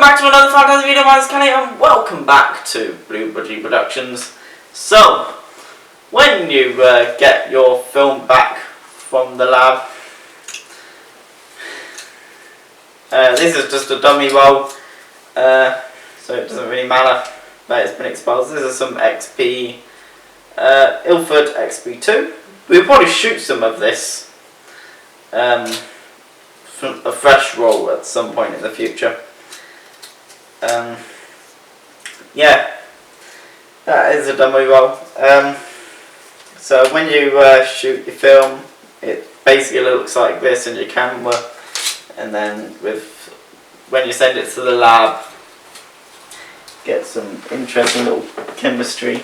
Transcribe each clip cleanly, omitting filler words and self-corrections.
back to another fantastic video. My name is Kenny and welcome back to Blue Budgie Productions. So, when you get your film back from the lab, this is just a dummy roll, so it doesn't really matter that it's been exposed. This is some XP, Ilford XP2. We'll probably shoot some of this, from a fresh roll at some point in the future. Yeah, that is a dummy roll. So when you shoot your film, it basically looks like this in your camera, and then when you send it to the lab, get some interesting little chemistry,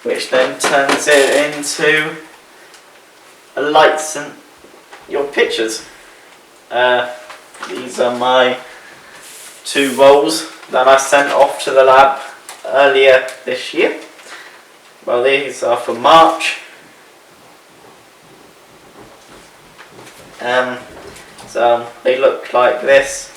which then turns it into a lights in your pictures. These are my 2 rolls that I sent off to the lab earlier this year. Well, these are for March. So they look like this,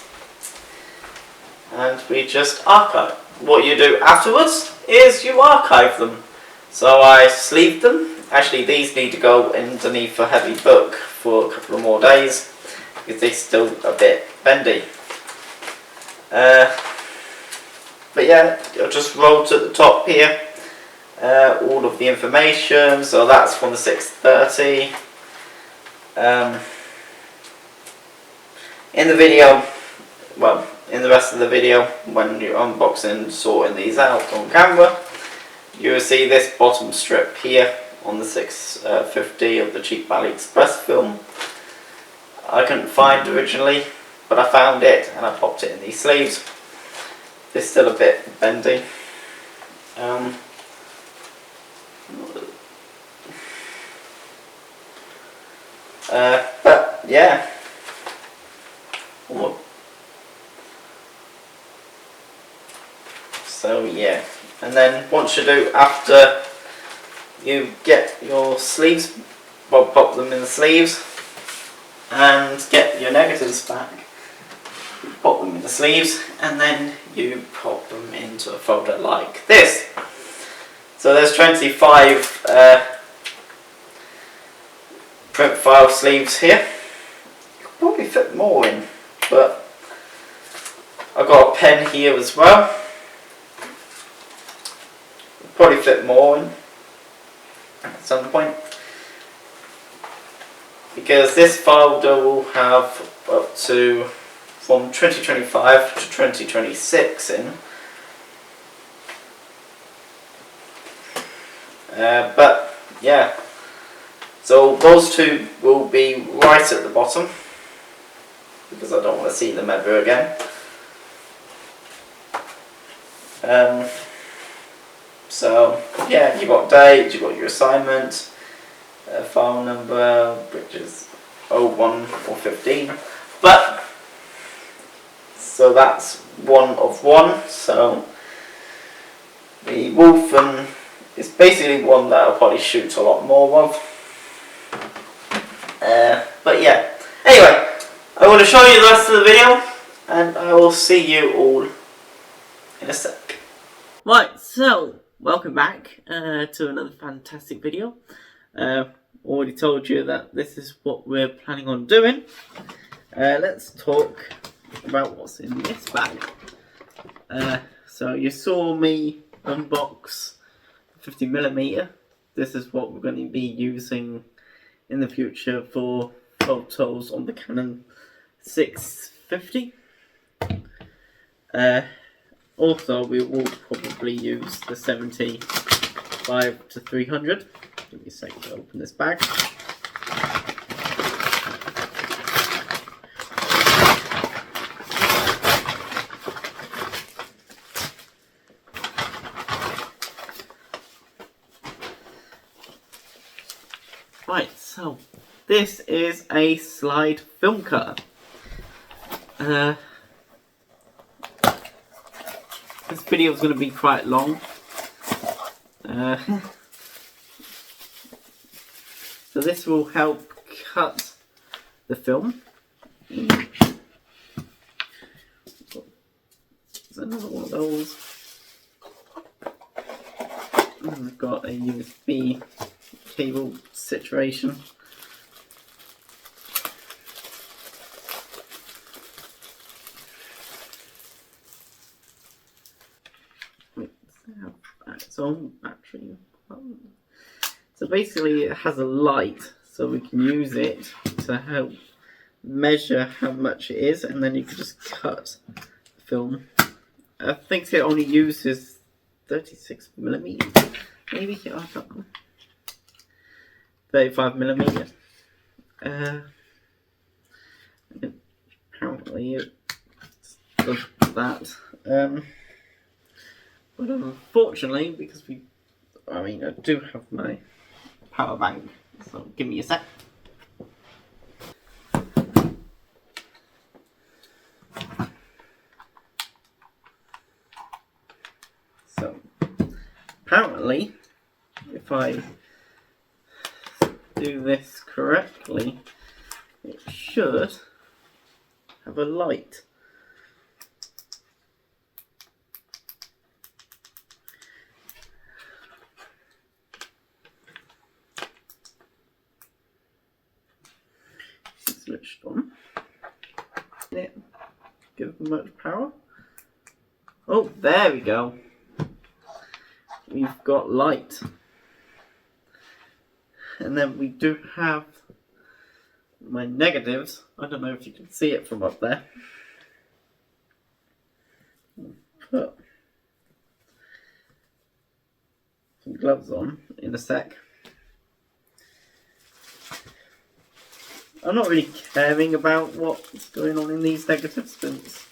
and we just archive. What you do afterwards is you archive them. So I sleeved them. Actually, these need to go underneath a heavy book for a couple of more days because they're still a bit bendy. But yeah, I'll just roll to the top here all of the information. So that's from the 630. In the video, well, in the rest of the video, when you're unboxing, sorting these out on camera, you will see this bottom strip here on the 650 of the cheap AliExpress film. I couldn't find originally, but I found it and I popped it in these sleeves. It's still a bit bendy. But yeah. So yeah, and then once you do, after you get your sleeves, well, pop them in the sleeves and get your negatives back, pop them in the sleeves, and then you pop them into a folder like this. So there's 25 print file sleeves here. You could probably fit more in, but I've got a pen here as well. Probably fit more in at some point, because this folder will have up to from 2025 to 2026 in. But yeah, so those 2 will be right at the bottom because I don't want to see them ever again. So yeah, you've got date, you've got your assignment, file number, which is 01 or 15. But so that's 1 of 1. So the wolfen is basically one that I'll probably shoot a lot more of. But yeah, anyway, I want to show you the rest of the video, and I will see you all in a sec. Right, so welcome back to another fantastic video. Already told you that this is what we're planning on doing. Let's talk about what's in this bag. So you saw me unbox 50mm. This is what we're going to be using in the future for photos on the Canon 650. Also, we will probably use the 75 to 300. Give me a second to open this bag. Right, so this is a slide film cutter. This video is going to be quite long. So this will help cut the film. another one of those. And we've got a USB cable situation. Its own battery. So basically it has a light, so we can use it to help measure how much it is, and then you can just cut the film. I think it only uses 36mm, maybe, I don't know. 35mm. Apparently it does that. But unfortunately, because I do have my power bank, so give me a sec. So, apparently, if I do this correctly, it should have a light. Switched on. Yeah. Give them much power. Oh, there we go. We've got light. And then we do have my negatives. I don't know if you can see it from up there. Put some gloves on in a sec. I'm not really caring about what's going on in these negatives since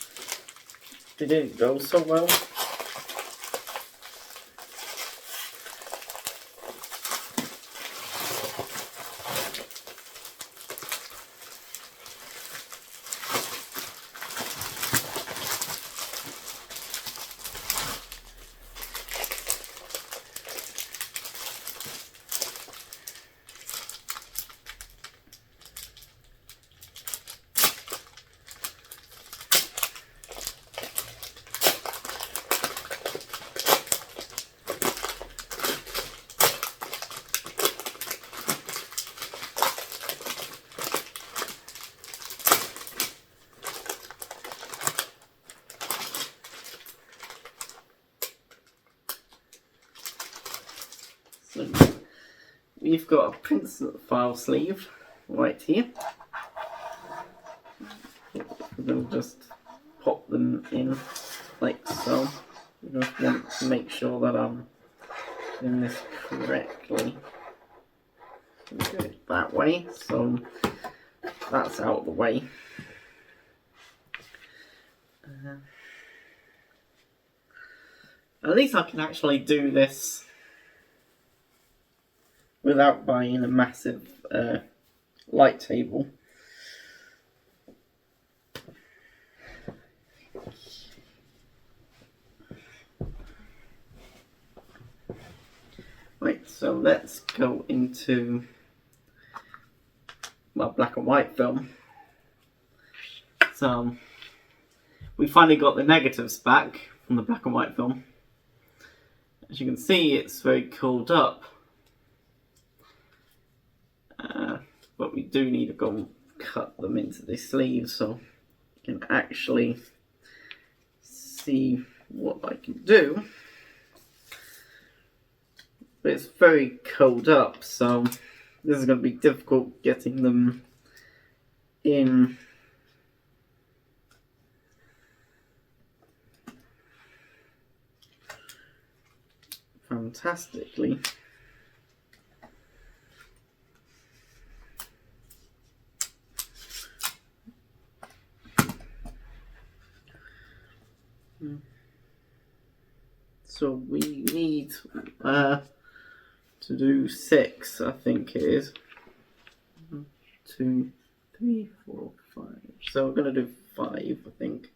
they didn't go so well. So we've got a print file sleeve right here. We'll just pop them in like so. We just want to make sure that I'm doing this correctly. We do it that way, so that's out of the way. At least I can actually do this without buying a massive light table. Right, so let's go into my black and white film. So we finally got the negatives back from the black and white film. As you can see, it's very cooled up. But we do need to go and cut them into the sleeves so you can actually see what I can do. But it's very cold up, so this is going to be difficult getting them in. Fantastically. So we need to do 6, I think it is. 1, 2, 3, 4, 5. So we're going to do 5, I think.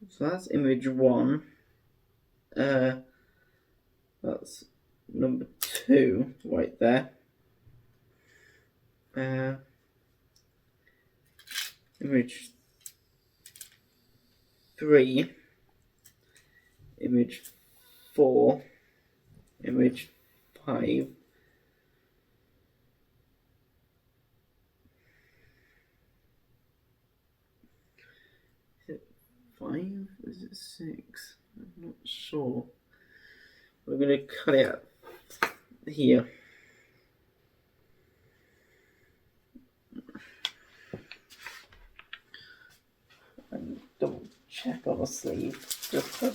So that's image 1. That's number 2 right there. Image 3, image 4, image 5, is it 5? Is it 6? I'm not sure. We're going to cut it out here. And double check on the sleeve. Just to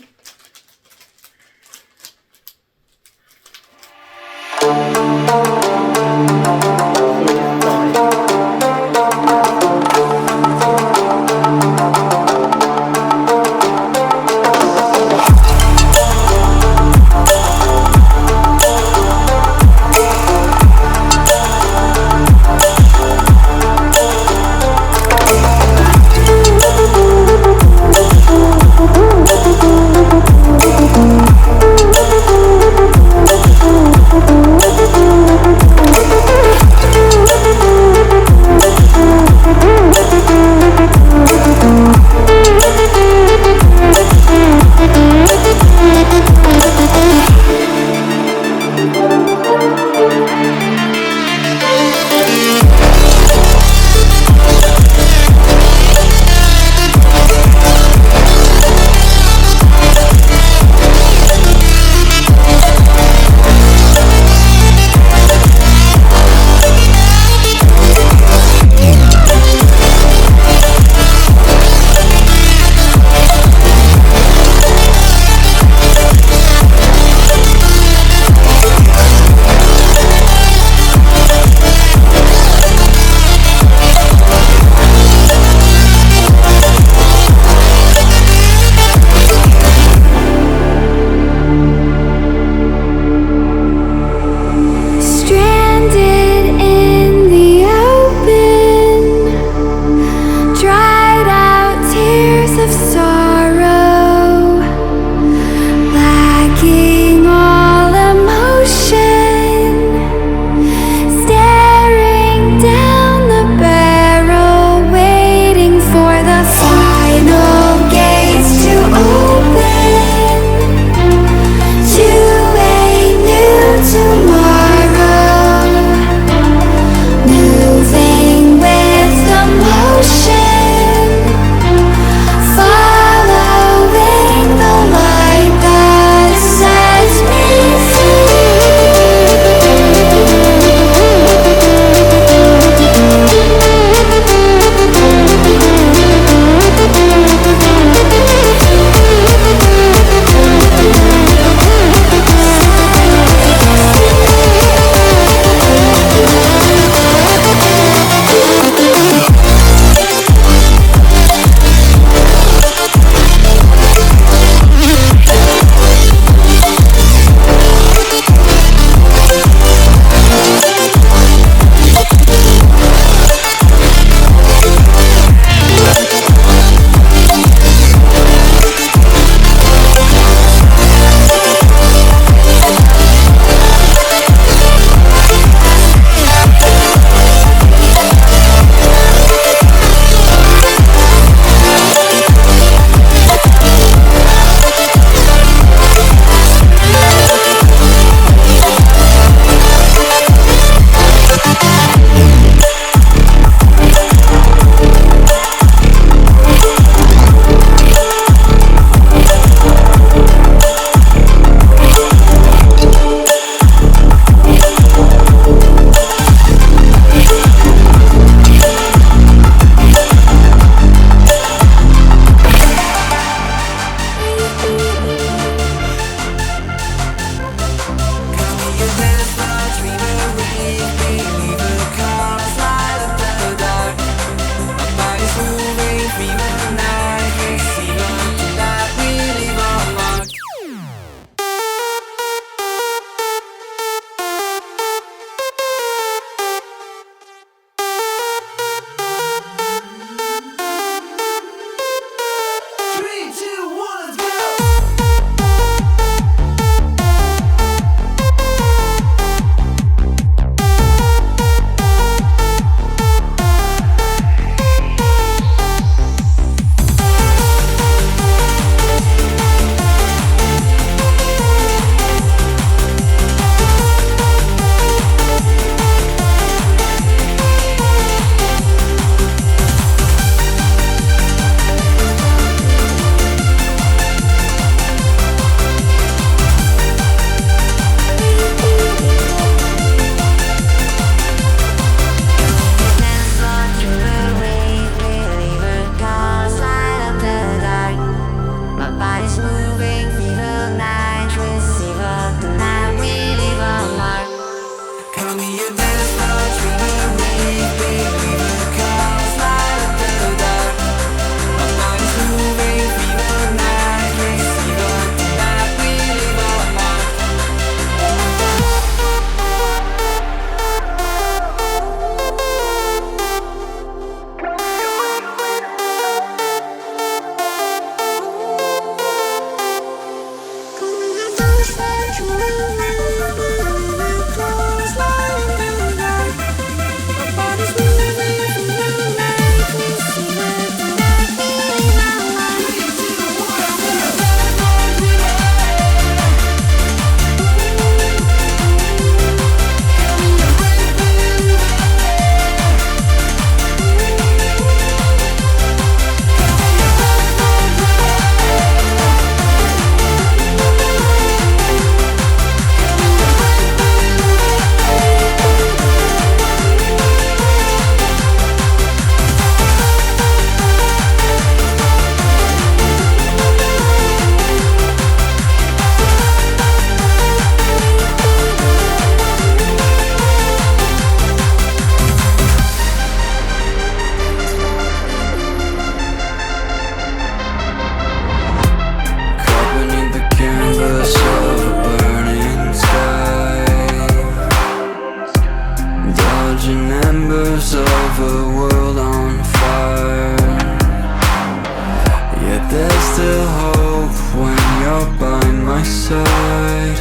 out by my side.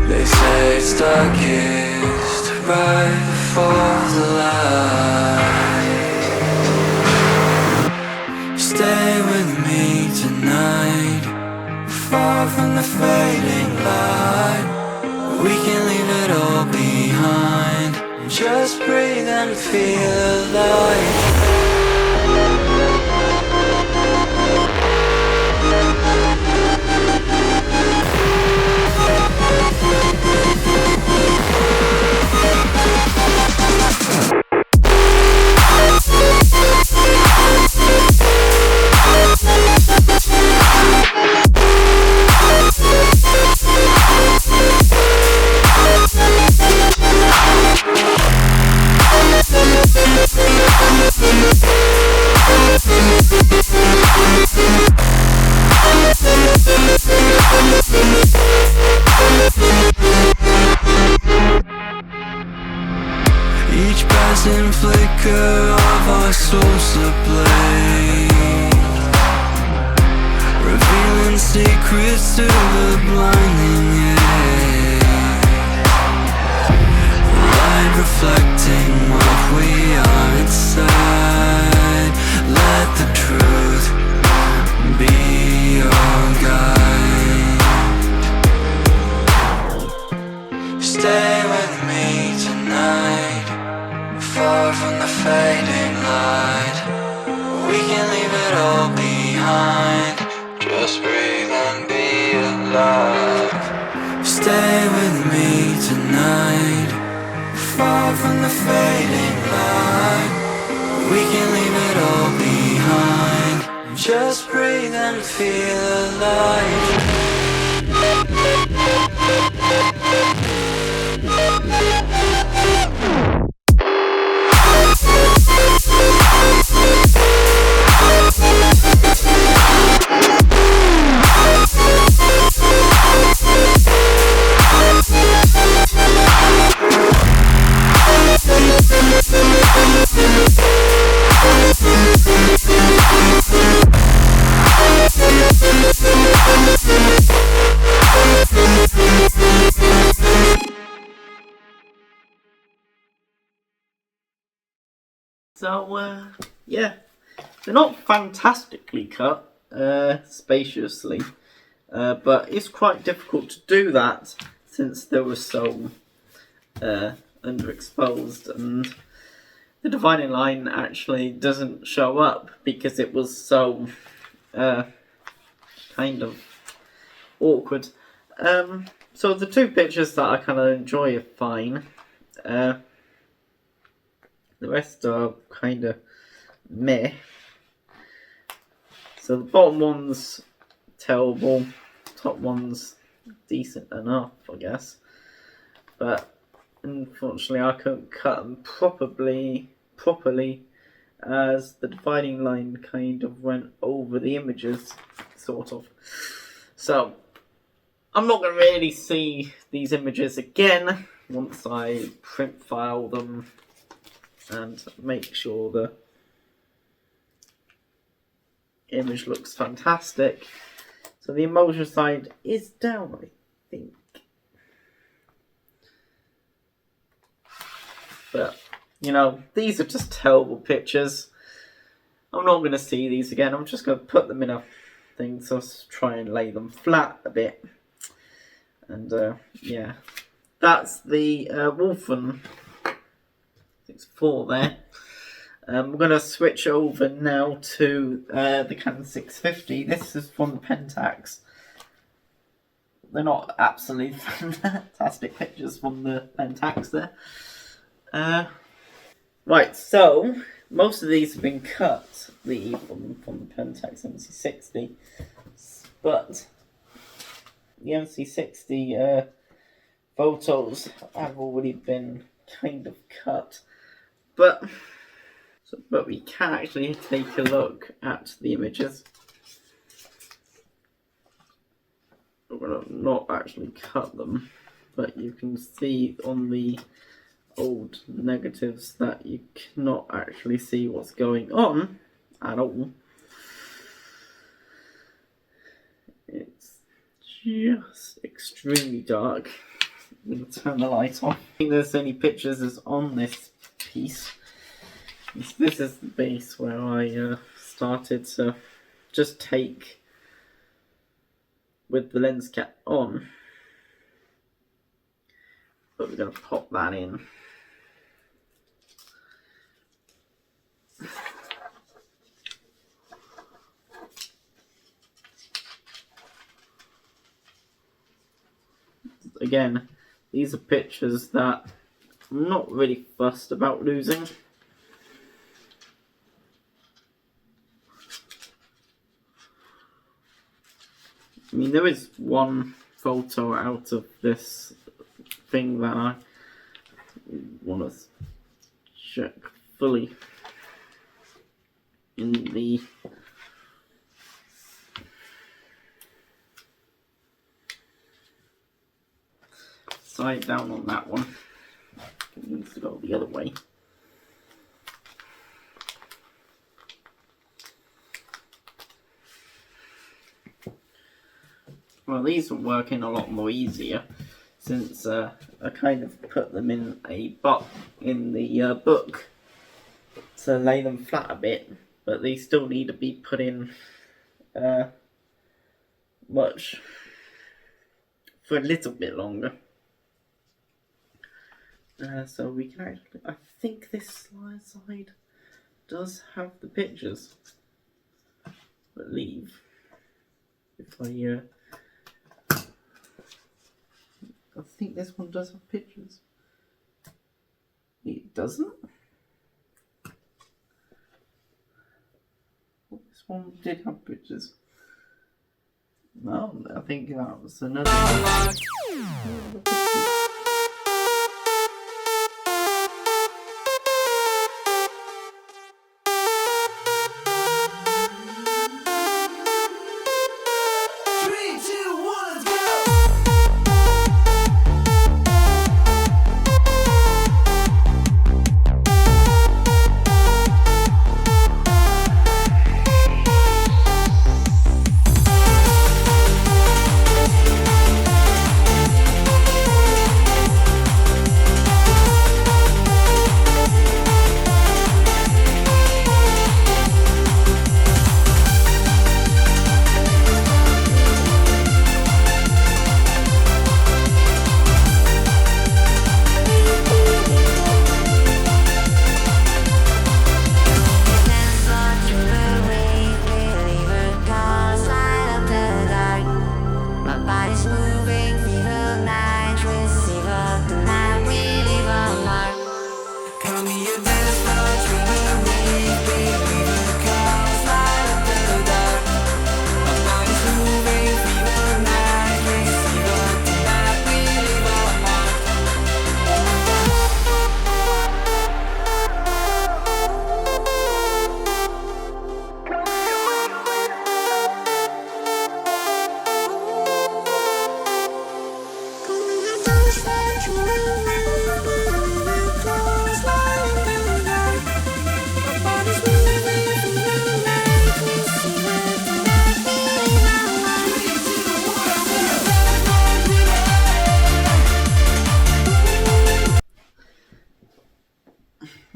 They say it's darkest right before the light. Stay with me tonight, far from the fading light. We can leave it all behind, just breathe and feel alive. Each passing flicker of our souls ablaze, revealing secrets to the blinding age. Light reflecting what we are inside. Let the truth be your guide. Stay with me tonight, far from the fading light. We can leave it all behind, just breathe and be alive. Stay with me tonight, far from the fading light. We can leave it all behind, just breathe and feel alive. So, yeah, they're not fantastically cut, spaciously, but it's quite difficult to do that since they were so underexposed, and the dividing line actually doesn't show up because it was so kind of awkward. So the two pictures that I kind of enjoy are fine. The rest are kind of meh. So the bottom one's terrible, top one's decent enough, I guess. But unfortunately I couldn't cut them properly as the dividing line kind of went over the images, sort of. So I'm not going to really see these images again once I print file them and make sure the image looks fantastic. So the emulsion side is down, I think. But, you know, these are just terrible pictures. I'm not going to see these again. I'm just going to put them in a thing, so try and lay them flat a bit. And, yeah. That's the Wolfen 64 there. We're going to switch over now to the Canon 650. This is from the Pentax. They're not absolutely fantastic pictures from the Pentax there. Right, so most of these have been cut from the Pentax MC60, but the MC60 photos have already been kind of cut. But we can actually take a look at the images. We're going to not actually cut them, but you can see on the old negatives that you cannot actually see what's going on at all. It's just extremely dark. I'm going to turn the light on. I think there's any pictures is on this piece. This is the base where I started to just take with the lens cap on. But we're going to pop that in. Again, these are pictures that I'm not really fussed about losing. I mean, there is one photo out of this thing that I want to check fully in the side down on that one. It needs to go the other way. Well, these are working a lot more easier since I kind of put them in a box in the book to lay them flat a bit, but they still need to be put in much for a little bit longer. So we can actually, I think this side does have the pictures, I believe. If I think this one does have pictures. It doesn't. Well, this one did have pictures. No, I think that was another one.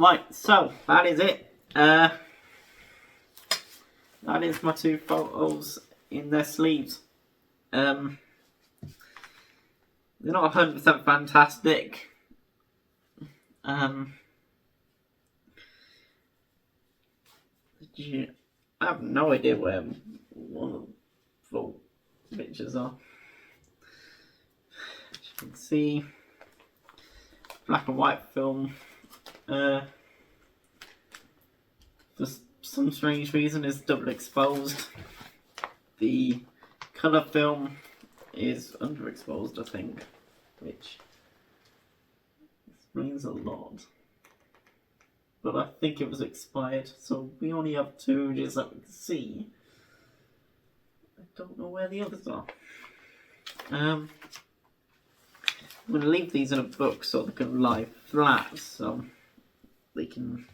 Right, so that is it. That is my two photos in their sleeves. They're not 100% fantastic. I have no idea where one of the pictures are. As you can see, black and white film. For some strange reason is double exposed. The colour film is underexposed, I think, which explains a lot. But I think it was expired, so we only have two images that we can see. I don't know where the others are. I'm going to leave these in a book so they can lie flat, so they can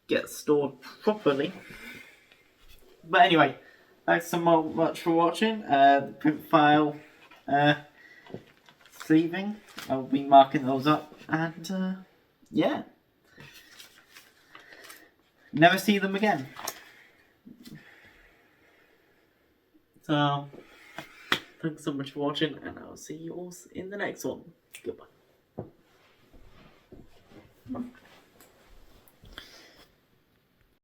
get stored properly. But anyway, thanks so much for watching. The print file sleeving, I'll be marking those up, and yeah, never see them again. So, thanks so much for watching, and I'll see you all in the next one. Goodbye.